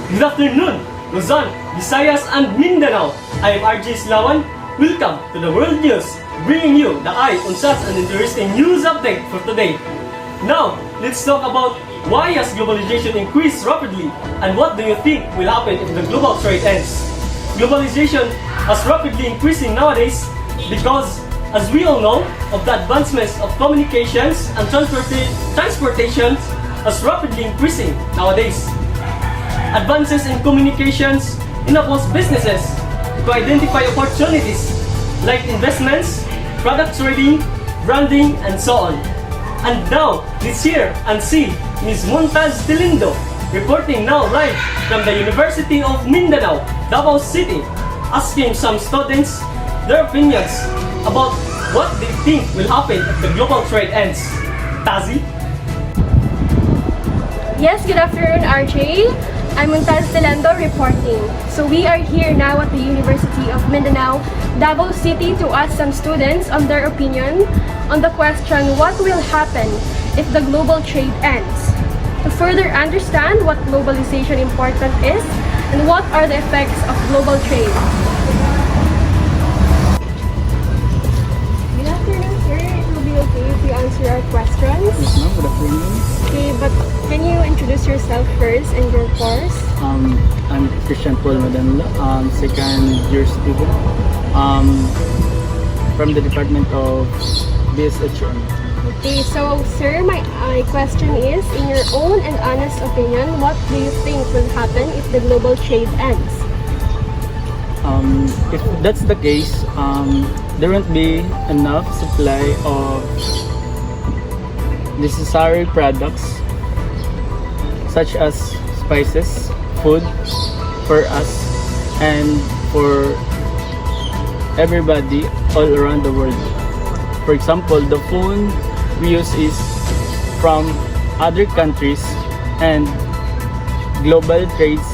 Good afternoon, Luzon, Visayas, and Mindanao. I am RJ Slawan. Welcome to the World News, bringing you the eye on such an interesting news update for today. Now, let's talk about why has globalization increased rapidly and what do you think will happen if the global trade ends? Globalization is rapidly increasing nowadays because, as we all know, of the advancements of communications and transportation is rapidly increasing nowadays. Advances in communications enables businesses to identify opportunities like investments, product trading, branding, and so on. And now, let's hear and see Ms. Montaz Delindo reporting now live from the University of Mindanao, Davao City, asking some students their opinions about what they think will happen if the global trade ends. Tazi? Yes, good afternoon, RJ. I'm Montaz Delindo reporting. So we are here now at the University of Mindanao, Davao City to ask some students on their opinion on the question, what will happen if the global trade ends? To further understand what globalization important is and what are the effects of global trade. Good afternoon, sir. It will be okay if you answer our questions. Yes, ma'am. Good afternoon. Okay, but can you introduce yourself first and your course? I'm Christian Paul Madanla, second year student from the Department of BSHM. Okay, so sir, my question is, in your own and honest opinion, what do you think will happen if the global trade ends? If that's the case, there won't be enough supply of necessary products such as spices, food for us and for everybody all around the world. For example, the phone we use is from other countries and global trades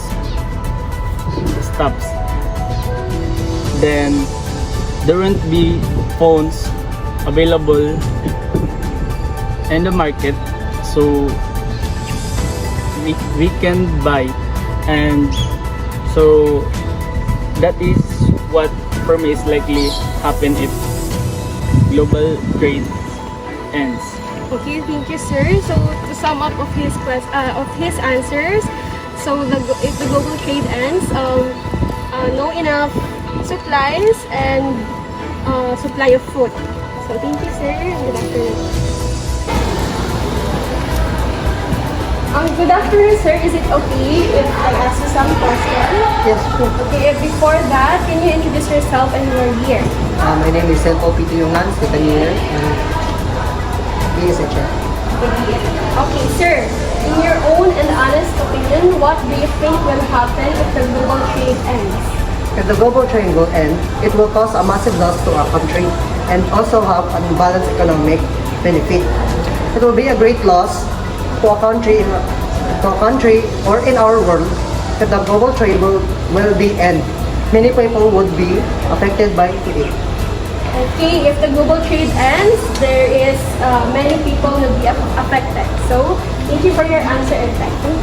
stops. Then there won't be phones available in the market, so we can buy, and so that is what for me is likely happen if global trade ends. Okay, thank you, sir. So to sum up of his answers, so if the global trade ends, no enough supplies and supply of food. So thank you, sir. Good afternoon. Good afternoon, sir. Is it okay if I ask you some questions? Yes, sure. Okay, before that, can you introduce yourself and your year? My name is Selpo Pito Yungan, second year in BSHM. Okay, sir. In your own and honest opinion, what do you think will happen if the global trade ends? If the global trade will end, it will cause a massive loss to our country and also have an unbalanced economic benefit. It will be a great loss to a country or in our world if the global trade will be end. Many people would be affected by it. Okay, if the global trade ends, there is many people will be affected. So, thank you for your answer and thank you.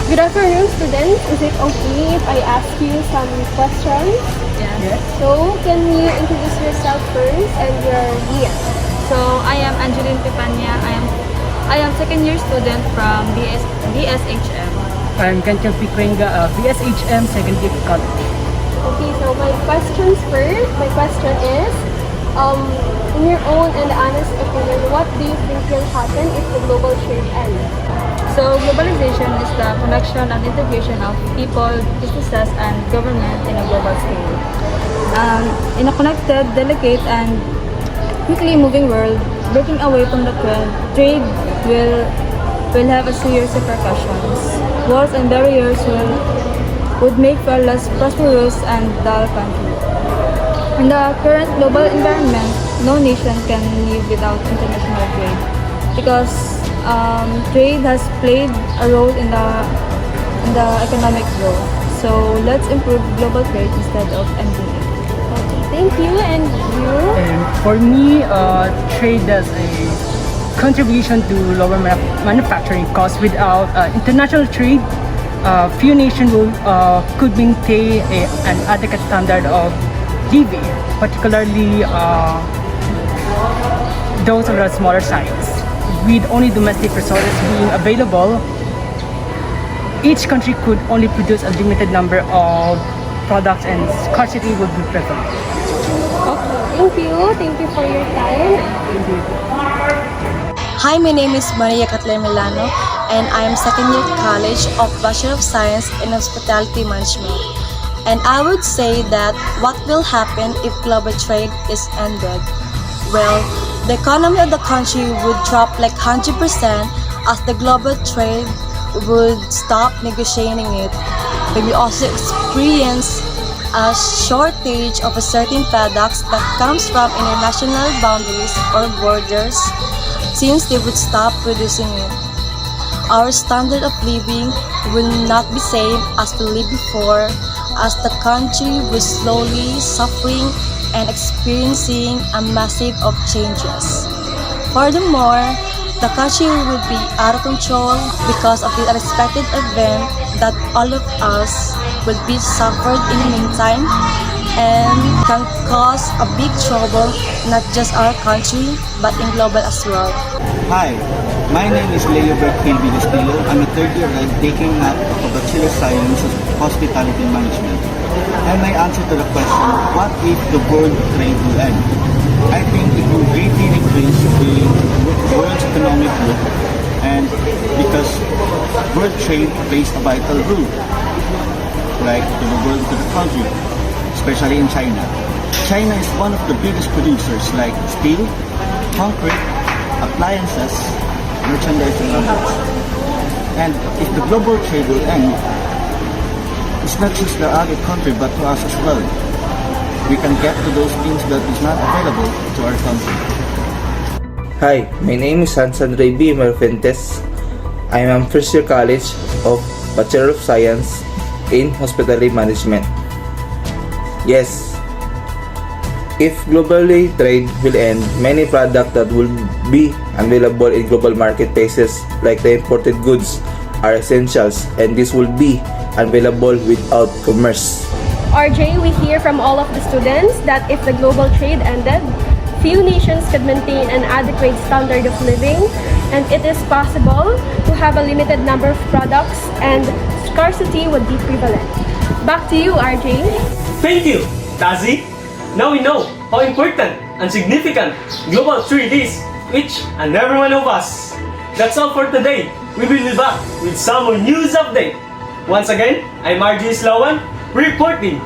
Good afternoon, students. Is it okay if I ask you some questions? Yes. So, can you introduce yourself first and your year? So I am Angeline Pipanya. I am second year student from BSHM. I'm Kanchang Pikwenga, BSHM second year college. Okay, so my questions first. My question is, in your own and honest opinion, what do you think will happen if the global trade ends? So globalization is the connection and integration of people, businesses, and government in a global scale. In a connected, delicate, and quickly moving world, breaking away from the trade will have a serious repercussions. Walls and barriers would make for a less prosperous and dull country. In the current global environment, no nation can live without international trade because trade has played a role in the economic growth. So let's improve global trade instead of ending it. Okay, thank you. And you? And for me, trade has a contribution to lower manufacturing costs. Without international trade, few nations could maintain an adequate standard of living, particularly those of the smaller size. With only domestic resources being available, each country could only produce a limited number of products and scarcity would be prevalent. Okay, thank you for your time. Hi, my name is Maria Catler Milano and I am second year college of Bachelor of Science in Hospitality Management. And I would say that what will happen if global trade is ended? Well, the economy of the country would drop like 100% as the global trade would stop negotiating it. We will also experience a shortage of a certain products that comes from international boundaries or borders since they would stop producing it. Our standard of living will not be same as we lived before as the country was slowly suffering and experiencing a massive of changes. Furthermore, the country would be out of control because of the unexpected event that all of us will be suffered in the meantime and can cause a big trouble not just our country but in global as well. Hi, my name is Leo Bertilvi Castillo. I'm a third year taking up a Bachelor of Science of Hospitality Management. And my answer to the question, what if the world trade will end? I think it will greatly increase the world's economic growth, and because world trade plays a vital role, like to the world, to the country, especially in China. China is one of the biggest producers like steel, concrete, appliances, merchandise, and others. And if the global trade will end, it's not just the other country but to us as well. We can get to those things that is not available to our country. Hi, my name is Hansan Ray B. Merfentes. I am first year college of Bachelor of Science in Hospitality Management. Yes, if global trade will end, many products that will be available in global marketplaces like the imported goods are essentials, and this will be available without commerce. RJ, we hear from all of the students that if the global trade ended, few nations could maintain an adequate standard of living, and it is possible to have a limited number of products and scarcity would be prevalent. Back to you, RJ. Thank you, Tazi. Now we know how important and significant global trade is to each and every one of us. That's all for today. We will be back with some more news update. Once again, I'm RJ Slawan reporting